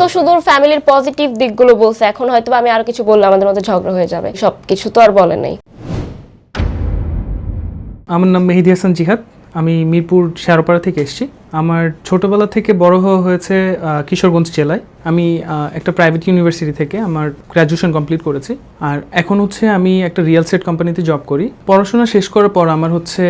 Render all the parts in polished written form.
তো শুধু ফ্যামিলির পজিটিভ দিকগুলো বলছে, এখন হয়তো আমি আরো কিছু বললে আমাদের মধ্যে ঝগড়া হয়ে যাবে, সবকিছু তো আর বলে নাই। আমার নাম মেহেদী হাসান জিহাদ, আমি মিরপুর শেরপাড়া থেকে এসেছি। আমার ছোটবেলা থেকে বড় হওয়া হয়েছে কিশোরগঞ্জ জেলায়। আমি একটা প্রাইভেট ইউনিভার্সিটি থেকে আমার গ্র্যাজুয়েশন কমপ্লিট করেছি, আর এখন হচ্ছে আমি একটা রিয়েল এস্টেট কোম্পানিতে জব করি। পড়াশোনা শেষ করার পর আমার হচ্ছে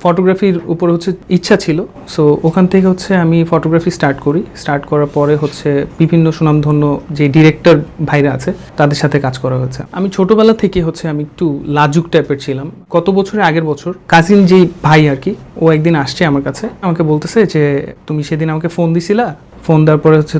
ফটোগ্রাফির উপর হচ্ছে ইচ্ছা ছিল, সো ওখান থেকে হচ্ছে আমি ফটোগ্রাফি স্টার্ট করার পরে হচ্ছে বিভিন্ন সুনামধন্য যে ডিরেক্টর ভাইরা আছে তাদের সাথে কাজ করা হয়েছে। আমি ছোটবেলা থেকে হচ্ছে আমি একটু লাজুক টাইপের ছিলাম। কত বছরের আগের বছর কাজিন যেই ভাই আর কি, ও একদিন আসছে আমার কাছে, আমাকে বলতেছে যে তুমি সেদিন আমাকে ফোন দিছিলা, ফোন দেওয়ার পরে হচ্ছে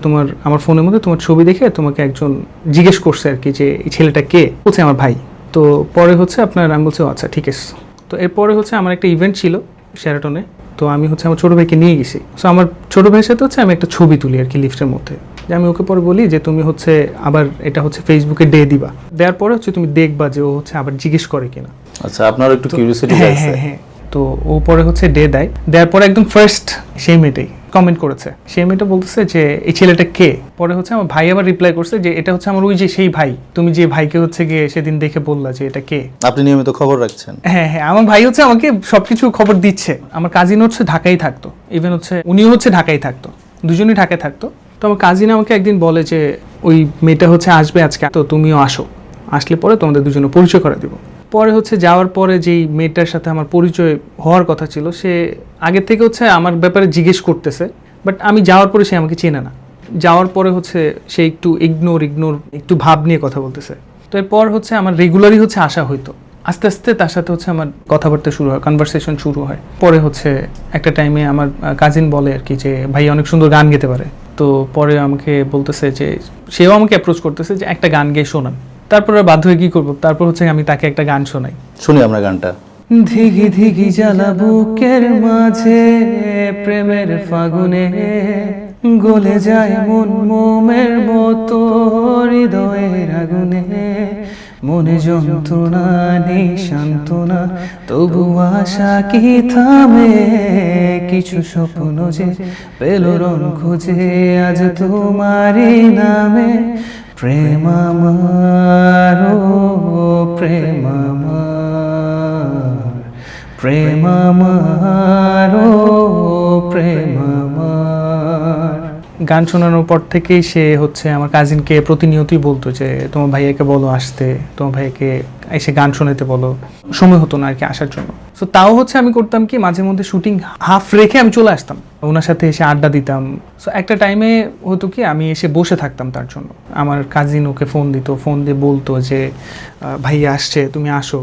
আমার ফোনের মধ্যে তোমার ছবি দেখে তোমাকে একজন জিজ্ঞেস করছে আর কি যে এই ছেলেটা কে, বলছে আমার ভাই। তো পরে হচ্ছে আমি বলছি আচ্ছা ঠিক আছে। তো এরপরে হচ্ছে আমার একটা ইভেন্ট ছিল শেরাটনে, তো আমি হচ্ছে আমার ছোটো ভাইকে নিয়ে গেছি। সো আমার ছোটো ভাইয়ের সাথে হচ্ছে আমি একটা ছবি তুলি আর কি লিফটের মধ্যে, যে আমি ওকে পরে বলি যে তুমি হচ্ছে আবার এটা হচ্ছে ফেসবুকে দিবা, দেওয়ার পরে হচ্ছে তুমি দেখবা যে ও হচ্ছে আবার জিজ্ঞেস করে কিনা। আচ্ছা, আপনার একটু কিউরিওসিটি আছে। হ্যাঁ, তো ও পরে হচ্ছে দেওয়ার পরে একদম ফার্স্ট সেই মেয়েটাই কমেন্ট করেছে। সেই মেয়েটা বলতেছে যে এই ছেলেটা কে। পরে হচ্ছে আমার ভাই আবার রিপ্লাই করছে যে এটা হচ্ছে আমার ওই যে সেই ভাই, তুমি যে ভাইকে হচ্ছে গিয়ে সেদিন দেখে বললা যে এটা কে। আপনি নিয়মিত খবর রাখছেন? হ্যাঁ, আমার ভাই হচ্ছে আমাকে সবকিছু খবর দিচ্ছে। আমার কাজিন হচ্ছে ঢাকায় থাকতো, ইভেন হচ্ছে উনিও হচ্ছে ঢাকায় থাকতো, দুজনই ঢাকায় থাকতো। তো আমার কাজিন আমাকে একদিন বলে যে ওই মেয়েটা হচ্ছে আসবে আজকে, তো তুমিও আসো, আসলে পরে তোমাদের দুজনে পরিচয় করে দিব। পরে হচ্ছে যাওয়ার পরে যেই মেয়েটার সাথে আমার পরিচয় হওয়ার কথা ছিল, সে আগের থেকে হচ্ছে আমার ব্যাপারে জিজ্ঞেস করতেছে, বাট আমি যাওয়ার পরে সে আমাকে চেনে না। যাওয়ার পরে হচ্ছে সে একটু ইগনোর একটু ভাব নিয়ে কথা বলতেছে। তো এরপর হচ্ছে আমার রেগুলারই হচ্ছে আসা হইতো। আস্তে আস্তে তার সাথে হচ্ছে আমার কথাবার্তা শুরু হয়, কনভারসেশন শুরু হয়। পরে হচ্ছে একটা টাইমে আমার কাজিন বলে আর কি যে ভাই অনেক সুন্দর গান গেতে পারে। তো পরে আমাকে বলতেছে যে সেও আমাকে অ্যাপ্রোচ করতেছে যে একটা গান গেয়ে শোনান। তারপর বাধ্য হয়ে কি করবো, তারপর হচ্ছে আমি তাকে একটা গান শোনাই। শুনি আমরা গানটা। ধিগি ধিগি জ্বালা বুকের মাঝে প্রেমের ফাগুনে গলে যায় মন মোমের মতো হৃদয়ের আগুনে, মনে যন্ত্রণা নেই সান্ত্বনা তবু আশা কি থামে, কিছু স্বপ্ন যে পেল রং খুঁজে আজ তোমারই নামে, প্রেম আমার ও প্রেম আমার, প্রেম আমার ও প্রেম আমার। গান শোনানোর পর থেকেই সে হচ্ছে আমার কাজিনকে প্রতিনিয়তই বলতো যে তোমার ভাইয়াকে বলো আসতে, তোমার ভাইয়াকে এসে গান শোনাতে বলো। সময় হতো না আর কি আসার জন্য। সো তাও হচ্ছে আমি করতাম কি মাঝে মধ্যে শুটিং হাফ রেখে আমি চলে আসতাম, ওনার সাথে এসে আড্ডা দিতাম। সো একটা টাইমে হতো কি আমি এসে বসে থাকতাম তার জন্য। আমার কাজিন ওকে ফোন দিত, ফোন দিয়ে বলতো যে ভাইয়া আসছে তুমি আসো।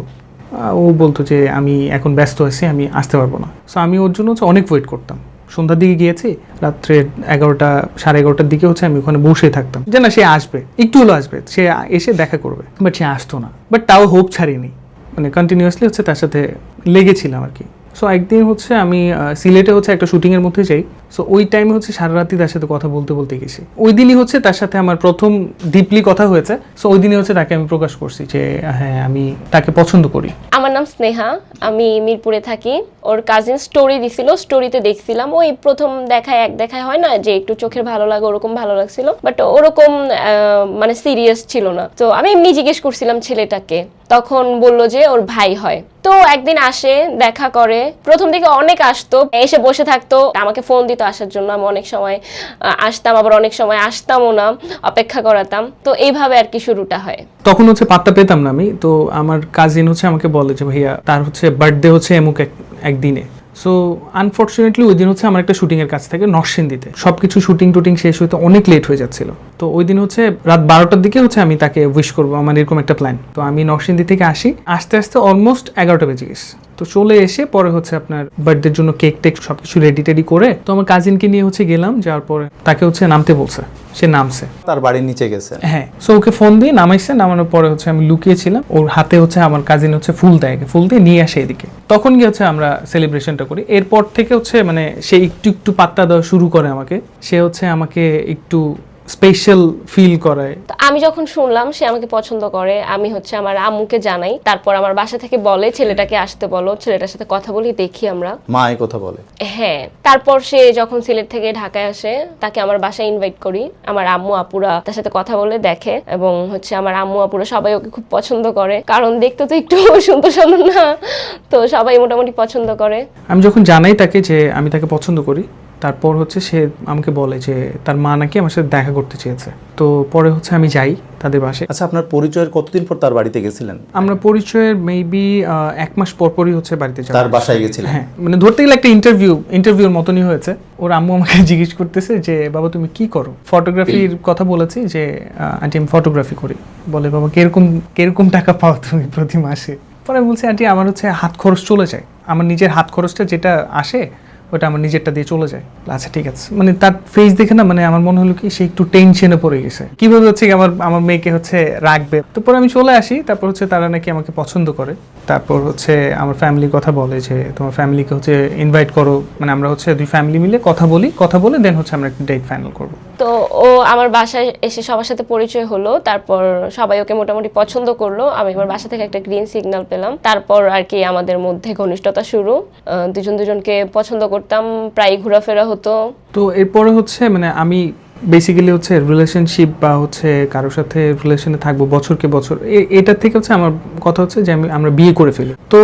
ও বলতো যে আমি এখন ব্যস্ত আছি, আমি আসতে পারবো না। সো আমি ওর জন্য হচ্ছে অনেক ওয়েট করতাম। সন্ধ্যার দিকে গিয়েছি, রাত্রে 11টা সাড়ে 11টার দিকে হচ্ছে আমি ওখানে বসে থাকতাম যে না সে আসবে, একটু হলো আসবে, সে এসে দেখা করবে। বাট সে আসতো না, বাট তাও হোপ ছাড়িনি, মানে কন্টিনিউয়াসলি হচ্ছে তার সাথে লেগেছিলাম আর কি। সো একদিন হচ্ছে আমি সিলেটে হচ্ছে একটা শুটিংয়ের মধ্যে যাই। সো ওই টাইমে হচ্ছে সারা রাতি তার সাথে কথা বলতে বলতে গেছি। ওই দিনই হচ্ছে তার সাথে আমার প্রথম ডিপলি কথা হয়েছে। সো ওই দিনই হচ্ছে তাকে আমি প্রকাশ করছি যে হ্যাঁ আমি তাকে পছন্দ করি। আমার নাম স্নেহা, আমি মিরপুরে থাকি। ওর কাজিন স্টোরি দিছিল, স্টোরিতে দেখছিলাম। ওই প্রথম এক দেখায় হয় না যে একটু চোখের ভালো লাগে, ওরকম ভালো লাগছিল, বাট ওরকম মানে সিরিয়াস ছিল না। তো আমি এমনি জিজ্ঞেস করছিলাম ছেলেটাকে, তখন বলল যে ওর ভাই হয়। তো একদিন আসে, দেখা করে। প্রথম দিকে অনেক আসতো, এসে বসে থাকতো, আমাকে ফোন দিত আসার জন্য। আমি অনেক সময় আসতাম, আবার অনেক সময় আসতামও না, অপেক্ষা করাতাম। তো এইভাবে আর কি শুরুটা হয়। তখন হচ্ছে পাত্তা পেতাম না আমি। তো আমার কাজিন হচ্ছে আমাকে বলে যে ভাইয়া তার হচ্ছে বার্থডে হচ্ছে এমুক একদিনে। সো আনফর্চুনেটলি ওই দিন হচ্ছে আমার একটা শুটিংয়ের কাছ থেকে নরসিংদীতে সবকিছু শুটিং শেষ হইতে অনেক লেট হয়ে যাচ্ছিল। তো ওই দিন হচ্ছে রাত 12টার দিকে হচ্ছে আমি তাকে উইশ করবো, আমার এরকম একটা প্ল্যান। তো আমি নরসিংদী থেকে আস্তে আস্তে অলমোস্ট 11টা বেজে গেছে। তো চলে এসে পরে হচ্ছে আপনার বার্থডের জন্য কেক টেক সবকিছু রেডি করে তো আমার কাজিনকে নিয়ে হচ্ছে গেলাম। যাওয়ার পরে তাকে হচ্ছে নামতে বলছে, সে নামছে, তার বাড়ির নিচে গেছে। হ্যাঁ, সো ওকে ফোন দিয়ে নামাইছে। নামানোর পরে হচ্ছে আমি লুকিয়েছিলাম, ওর হাতে হচ্ছে আমার কাজিন হচ্ছে ফুল দিয়ে নিয়ে আসে এদিকে। তখন গিয়ে হচ্ছে আমরা সেলিব্রেশনটা করি। এরপর থেকে হচ্ছে মানে সে একটু পাত্তা দেওয়া শুরু করে আমাকে। সে হচ্ছে আমাকে একটু স্পেশাল ফিল করায়। তো আমি যখন শুনলাম সে আমাকে পছন্দ করে, আমি হচ্ছে আমার আম্মুকে জানাই, তারপর আমার বাসা থেকে বলে ছেলেটাকে আসতে বলো, ছেলেটার সাথে কথা বলি, দেখি আমরা। মা এই কথা বলে? হ্যাঁ, তারপর সে যখন সিলেট থেকে ঢাকায় আসে তাকে আমার বাসায় ইনভাইট করি, আমার আম্মু আপুরা তার সাথে কথা বলে দেখে, এবং হচ্ছে আমার আম্মু আপুরা সবাই ওকে খুব পছন্দ করে, কারণ দেখতে তো একটু সুন্দর সুন্দর না, তো সবাই মোটামুটি পছন্দ করে। আমি যখন জানাই তাকে যে আমি তাকে পছন্দ করি, তারপর হচ্ছে সে আমাকে বলে যে তার মা নাকি আমার সাথে দেখা করতে চেয়েছে। তো পরে হচ্ছে আমি যাই তাদের বাসায়। আচ্ছা, আপনার পরিচয়ের কতদিন পর তার বাড়িতে গেছিলেন? আমরা পরিচয়ের মেবি 1 মাস পরই হচ্ছে বাড়িতে যাওয়া। তার বাসায় গেছিলেন? হ্যাঁ, মানে ধরতে গেলে একটা ইন্টারভিউর মতনই হয়েছে। ওর আম্মু আমাকে জিজ্ঞেস করতেছে যে বাবা তুমি কি করো? ফটোগ্রাফির কথা বলেছি যে আন্টি আমি ফটোগ্রাফি করি। বলে বাবা কিরকম টাকা পাও তুমি প্রতি মাসে? পরে বলছি আন্টি আমার হচ্ছে হাত খরচ চলে যায়, আমার নিজের হাত খরচটা যেটা আসে ওটা আমার নিজেরটা দিয়ে চলে যায়। আচ্ছা ঠিক আছে। মানে তার ফেস দেখে না, মানে আমার মনে হলো কি সে একটু টেনশনে পড়ে গেছে, কিভাবে হচ্ছে আমার মেয়েকে হচ্ছে রাখবে। তারপর আমি চলে আসি, তারপর হচ্ছে তারা নাকি আমাকে পছন্দ করে। তারপর হচ্ছে আমার ফ্যামিলির কথা বলে যে তোমার ফ্যামিলিকে হচ্ছে ইনভাইট করো, মানে আমরা হচ্ছে 2 ফ্যামিলি মিলে কথা বলে দেন হচ্ছে আমরা একটা ডেট ফাইনাল করবো। তো ও আমার বাসায় এসে সবার সাথে পরিচয় হলো, তারপর সবাই ওকে মোটামুটি পছন্দ করলো, আমি আমার বাসা থেকে একটা গ্রিন সিগন্যাল পেলাম, তারপর আর কি আমাদের মধ্যে ঘনিষ্ঠতা শুরু। দুজনকে পছন্দ করতাম, প্রায় ঘোরাফেরা হতো। তো এরপরে হচ্ছে মানে আমি বেসিক্যালি হচ্ছে রিলেশনশিপ বা হচ্ছে কারোর সাথে রিলেশনে থাকবো বছরকে বছর, এটার থেকে হচ্ছে আমার কথা হচ্ছে যে আমরা বিয়ে করে ফেলি। তো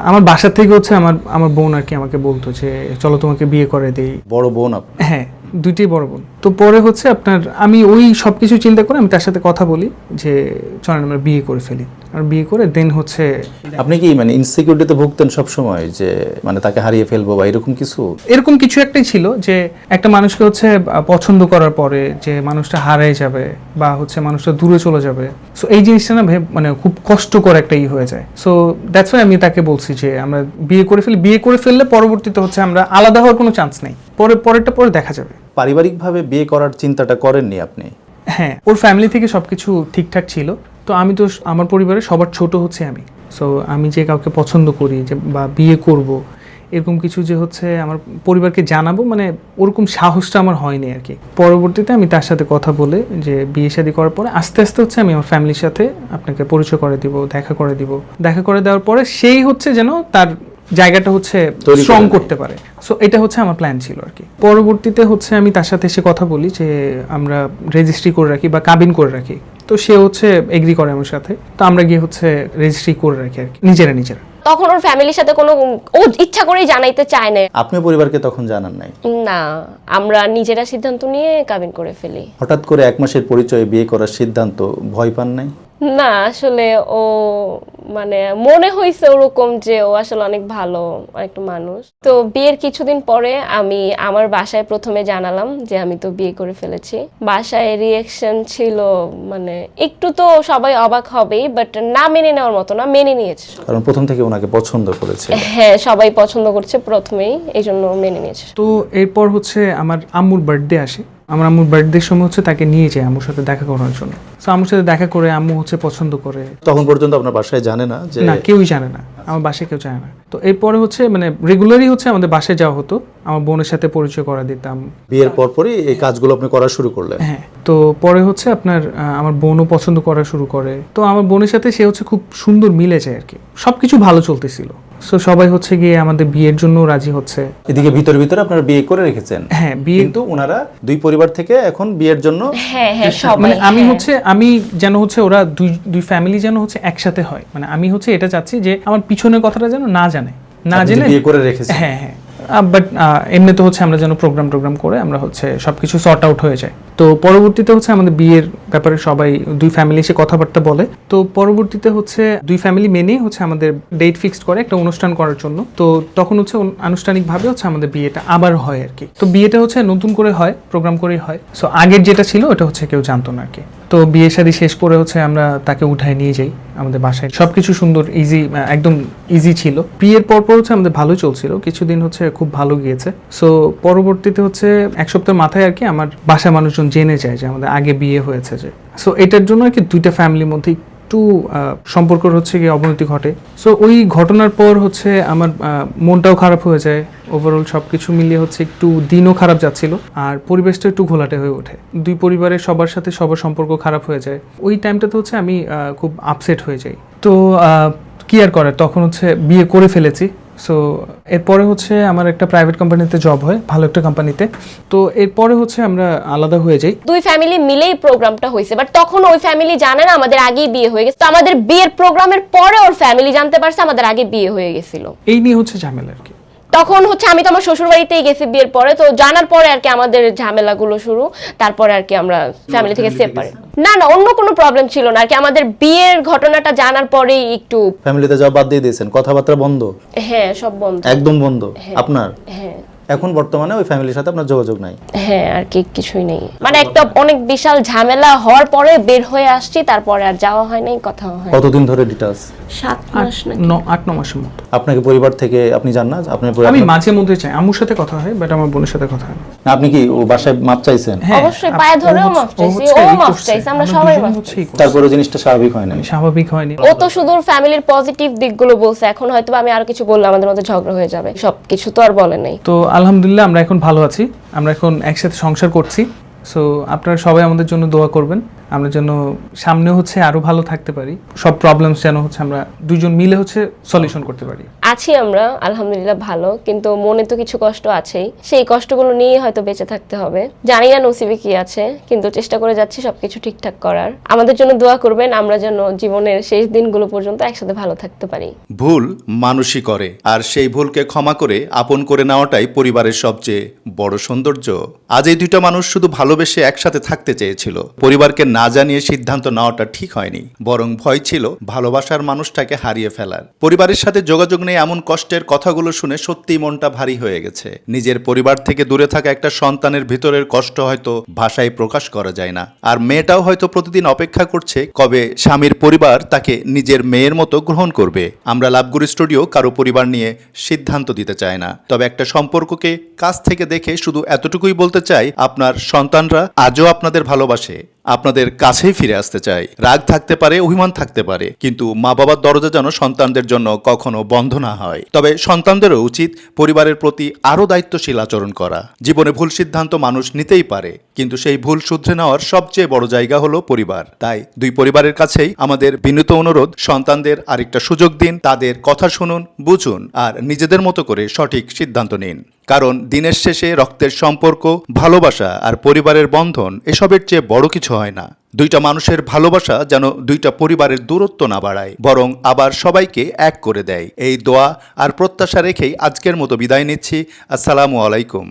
আমার বাসা থেকে হচ্ছে আমার বোন আর কি আমাকে বলতো যে চলো তোমাকে বিয়ে করে দেই। বড় বোন আপনি? হ্যাঁ, 2টি বড় বোন। তো পরে হচ্ছে আমি ওই সবকিছু চিন্তা করে আমি তার সাথে কথা বলি যে চলেন আমরা বিয়ে করে ফেলি। আর বিয়ে করে দেন হচ্ছে। আপনি কি মানে ইনসিকিউরিটিতে ভুগতেন সব সময় যে মানে তাকে হারিয়ে ফেলবো বা এরকম কিছু? এরকম কিছু একটাই ছিল যে একটা মানুষকে হচ্ছে পছন্দ করার পরে যে মানুষটা হারিয়ে যাবে বা হচ্ছে মানুষটা দূরে চলে যাবে, সো এই জিনিসটা না মানে খুব কষ্টকর একটা হয়ে যায়। সো দ্যাটস ওয়াই আমি তাকে বলছি যে আমরা বিয়ে করে ফেললে পরবর্তীতে হচ্ছে আমরা আলাদা হওয়ার কোনো চান্স নেই, পরেরটা পরে দেখা যাবে। পারিবারিকভাবে বিয়ে করার চিন্তাটা করেননি আপনি? হ্যাঁ, ওর ফ্যামিলি থেকে সবকিছু ঠিকঠাক ছিল। তো আমি তো আমার পরিবারে সবার ছোট হচ্ছে আমি। সো আমি যে কাউকে পছন্দ করি যে বা বিয়ে করব এরকম কিছু যে হচ্ছে আমার পরিবারকে জানাবো, মানে ওরকম সাহসটা আমার হয়নি আর কি। পরবর্তীতে আমি তার সাথে কথা বলে যে বিয়ে শাদী করার পরে আস্তে আস্তে হচ্ছে আমি আমার ফ্যামিলির সাথে আপনাকে পরিচয় করে দিব, দেখা করে দেওয়ার পরে সেই হচ্ছে যেন তার জায়গাটা হচ্ছে স্ট্রং করতে পারে। সো এটা হচ্ছে আমার প্ল্যান ছিল আর কি। পরবর্তীতে হচ্ছে আমি তার সাথে এসে কথা বলি যে আমরা রেজিস্ট্রি করে রাখি বা কাবিন করে রাখি। তো সে হচ্ছে এগ্রি করে আমার সাথে। তো আমরা গিয়ে হচ্ছে রেজিস্ট্রি করে রাখি আর কি, নিজেরা। তখন ওর ফ্যামিলির সাথে কোনো ও ইচ্ছা করেই জানাইতে চায় না। আপনি পরিবারকে তখন জানান নাই? না, আমরা নিজেরা সিদ্ধান্ত নিয়ে কাবিন করে ফেলি। হঠাৎ করে 1 মাসের পরিচয়ে বিয়ে করার সিদ্ধান্ত, ভয় পান নাই? না, আসলে ও মানে মনে হয়েছে ওরকম যে ও আসলে অনেক ভালো একটা মানুষ। তো বিয়ের কিছুদিন পরে আমি আমার বাসায় প্রথমে জানালাম যে আমি তো বিয়ে করে ফেলেছি। বাসায় রিঅ্যাকশন ছিল মানে একটু তো সবাই অবাক হবেই, বাট না মেনে নেওয়ার মতো না, মেনে নিয়েছে। কারণ প্রথম থেকে ওনাকে পছন্দ করেছে। হ্যাঁ, সবাই পছন্দ করছে প্রথমেই, এই জন্য মেনে নিয়েছে। তো এরপর হচ্ছে আমার আম্মুর বার্থডে আসে। আমার আম্মুর বার্থডের সময় হচ্ছে তাকে নিয়ে যায় আম্মুর সাথে দেখা করার জন্য। তো আম্মুর সাথে দেখা করে আম্মু হচ্ছে পছন্দ করে। তখন পর্যন্ত আপনার বাসায় জানে না যে? না, কেউই জানে না, আমার বাসায় কেউ জানে না। তো এরপরে হচ্ছে মানে রেগুলারই হচ্ছে আমাদের বাসায় যাওয়া হতো, আমার বোনের সাথে পরিচয় করা দিতাম। বিয়ের পরপরই এই কাজগুলো আপনি করা শুরু করলেন? হ্যাঁ। তো পরে হচ্ছে আমার বোনও পছন্দ করা শুরু করে। তো আমার বোনের সাথে সে হচ্ছে খুব সুন্দর মিলে যায় আর কি, সবকিছু ভালো চলতেছিল। সো সবাই হচ্ছে গিয়ে আমাদের বিয়ের জন্য রাজি হচ্ছে। এদিকে ভিতরে আপনারা বিয়ে করে রেখেছেন? হ্যাঁ, বিয়ে। কিন্তু ওনারা 2 পরিবার থেকে এখন বিয়ের জন্য? হ্যাঁ, সবাই। মানে আমি যেন হচ্ছে ওরা দুই ফ্যামিলি যেন হচ্ছে একসাথে হয়, মানে আমি হচ্ছে এটা চাচ্ছি যে আমার পিছনের কথাটা যেন না জেনে বিয়ে করে রেখেছেন। হ্যাঁ, বাট এমনিতে হচ্ছে আমরা যেন প্রোগ্রাম করে আমরা হচ্ছে সবকিছু সর্ট আউট হয়ে যায়। তো পরবর্তীতে হচ্ছে আমাদের বিয়ের ব্যাপারে সবাই 2 ফ্যামিলি এসে কথাবার্তা বলে। তো পরবর্তীতে হচ্ছে 2 ফ্যামিলি মেনে হচ্ছে আমাদের ডেট ফিক্সড করে একটা অনুষ্ঠান করার জন্য। তো তখন হচ্ছে আনুষ্ঠানিকভাবে হচ্ছে আমাদের বিয়েটা আবার হয় আর কি। তো বিয়েটা হচ্ছে নতুন করে হয়, প্রোগ্রাম করেই হয়। সো আগের যেটা ছিল ওটা হচ্ছে কেউ জানতো না আর কি। তো বিয়ে শাদী শেষ করে হচ্ছে আমরা তাকে উঠায় নিয়ে যাই আমাদের বাসায়। সবকিছু সুন্দর একদম ইজি ছিল। বিয়ের পর হচ্ছে আমাদের ভালোই চলছিল, কিছুদিন হচ্ছে খুব ভালো গিয়েছে। সো পরবর্তীতে হচ্ছে 1 সপ্তাহের মাথায় আর কি আমার বাসায় মানুষজন জেনে যায় যে আমাদের আগে বিয়ে হয়েছে যে। সো এটার জন্য আর কি 2টা ফ্যামিলির মধ্যে একটু সম্পর্কের হচ্ছে গিয়ে অবনতি ঘটে। সো ওই ঘটনার পর হচ্ছে আমার মনটাও খারাপ হয়ে যায়, ওভারঅল সব কিছু মিলিয়ে হচ্ছে একটু দিনও খারাপ যাচ্ছিল, আর পরিবেশটা একটু ঘোলাটে হয়ে ওঠে। দুই পরিবারের সবার সাথে সবার সম্পর্ক খারাপ হয়ে যায়। ওই টাইমটাতে হচ্ছে আমি খুব আপসেট হয়ে যাই। তো কি আর করার, তখন হচ্ছে বিয়ে করে ফেলেছি। সো এরপরে হচ্ছে আমার একটা প্রাইভেট কোম্পানিতে জব হয়, ভালো একটা কোম্পানিতে। তো এরপরে হচ্ছে আমরা আলাদা হয়ে যাই। দুই ফ্যামিলি মিলেই প্রোগ্রামটা হয়েছে, বাট তখন ওই ফ্যামিলি জানে না আমাদের আগেই বিয়ে হয়ে গেছে। তো আমাদের বিয়ের প্রোগ্রামের পরে ওর ফ্যামিলি জানতে পারছে আমাদের আগে বিয়ে হয়ে গেছিল। এই নিয়ে হচ্ছে ঝামেলা আর কি। তখন হচ্ছে আমি তো আমার শ্বশুর বাড়িতেই গেছি বিয়ের পরে, তো জানার পরে আর কি আমাদের ঝামেলাগুলো শুরু। তারপরে আর কি আমরা ফ্যামিলি থেকে সেপারেট। না না, অন্য কোনো প্রবলেম ছিল না আর কি, আমাদের বিয়ের ঘটনাটা জানার পরেই একটু ফ্যামিলিতে যাওয়া বাদ দিয়ে দিয়েছেন, কথাবার্তা বন্ধ? হ্যাঁ, সব বন্ধ, একদম বন্ধ। আপনার হ্যাঁ এখন বর্তমানে ওই ফ্যামিলির সাথে আপনার যোগাযোগ নাই? হ্যাঁ, আর কি কিছুই নেই, মানে একটা অনেক বিশাল ঝামেলা হওয়ার পরে বের হয়ে আসছি, তারপরে আর যাওয়া হয় নাই, কথাও হয়। কতদিন ধরে ডিটেইলস? 7 মাস নাকি 8-9 মাসের মতো। আপনাকে পরিবার থেকে আপনি জান না আপনার আমি মাঝে মধ্যে চাই, আম্মুর সাথে কথা হয়, বাট আমার বোনের সাথে কথা হয় না। আপনি কি ও বাসায় মাপ চাইছেন? অবশ্যই পায়ে ধরেও মাফ চাইছি, ও মাফ চাইছে, আমরা সবাই মাফ চাইছি। তারপরে জিনিসটা স্বাভাবিক হয় না? স্বাভাবিক হয়নি। ও তো শুধু ফ্যামিলির পজিটিভ দিকগুলো বলছে, এখন হয়তো আমি আরো কিছু বললে আমাদের মধ্যে ঝগড়া হয়ে যাবে, সবকিছু তো আর বলে নাই। তো আলহামদুলিল্লাহ আমরা এখন ভালো আছি, আমরা এখন একসাথে সংসার করছি। সো আপনারা সবাই আমাদের জন্য দোয়া করবেন, আমরা যেন সামনে হচ্ছে আরো ভালো থাকতে পারি, সব প্রবলেমস যেন হচ্ছে আমরা দুইজন মিলে হচ্ছে সলিউশন করতে পারি। আছি আমরা আলহামদুলিল্লাহ ভালো, কিন্তু মনে তো কিছু কষ্ট আছেই, সেই কষ্টগুলো নিয়ে হয়তো বেঁচে থাকতে হবে। জানি না নসিবে কি আছে, কিন্তু চেষ্টা করে যাচ্ছি সবকিছু ঠিকঠাক করার। আমাদের জন্য দোয়া করবেন, আমরা যেন জীবনের শেষ দিনগুলো পর্যন্ত একসাথে ভালো থাকতে পারি। ভুল মানুষই করে, আর সেই ভুলকে ক্ষমা করে আপন করে নেওয়াটাই পরিবারের সবচেয়ে বড় সৌন্দর্য। আজ এই দুইটা মানুষ শুধু ভালোবেসে একসাথে থাকতে চেয়েছিল, পরিবারকে না জানিয়ে সিদ্ধান্ত নেওয়াটা ঠিক হয়নি, বরং ভয় ছিল ভালোবাসার মানুষটাকে হারিয়ে ফেলার। পরিবারের সাথে যোগাযোগ নেই এমন কষ্টের কথাগুলো শুনে সত্যিই মনটা ভারী হয়ে গেছে। নিজের পরিবার থেকে দূরে থাকা একটা সন্তানের ভিতরের কষ্ট হয়তো ভাষায় প্রকাশ করা যায় না। আর মেয়েটাও হয়তো প্রতিদিন অপেক্ষা করছে কবে স্বামীর পরিবার তাকে নিজের মেয়ের মতো গ্রহণ করবে। আমরা লাভগুরু স্টুডিও কারো পরিবার নিয়ে সিদ্ধান্ত দিতে চাই না, তবে একটা সম্পর্ককে কাছ থেকে দেখে শুধু এতটুকুই বলতে চাই, আপনার সন্তানরা আজও আপনাদের ভালোবাসে, আপনাদের কাছেই ফিরে আসতে চাই। রাগ থাকতে পারে, অভিমান থাকতে পারে, কিন্তু মা বাবার দরজা যেন সন্তানদের জন্য কখনো বন্ধ না হয়। তবে সন্তানদেরও উচিত পরিবারের প্রতি আরও দায়িত্বশীল আচরণ করা। জীবনে ভুল সিদ্ধান্ত মানুষ নিতেই পারে, কিন্তু সেই ভুল শুধরে নেওয়ার সবচেয়ে বড় জায়গা হলো পরিবার। তাই দুই পরিবারের কাছেই আমাদের বিনীত অনুরোধ, সন্তানদের আরেকটা সুযোগ দিন, তাদের কথা শুনুন, বুঝুন, আর নিজেদের মতো করে সঠিক সিদ্ধান্ত নিন। কারণ দিনের শেষে রক্তের সম্পর্ক, ভালোবাসা আর পরিবারের বন্ধন এসবের চেয়ে বড় কিছু হয় না। দুইটা মানুষের ভালোবাসা যেন দুইটা পরিবারের দূরত্ব না বাড়ায়, বরং আবার সবাইকে এক করে দেয়। এই দোয়া আর প্রত্যাশা রেখেই আজকের মতো বিদায় নিচ্ছি। আসসালামু আলাইকুম।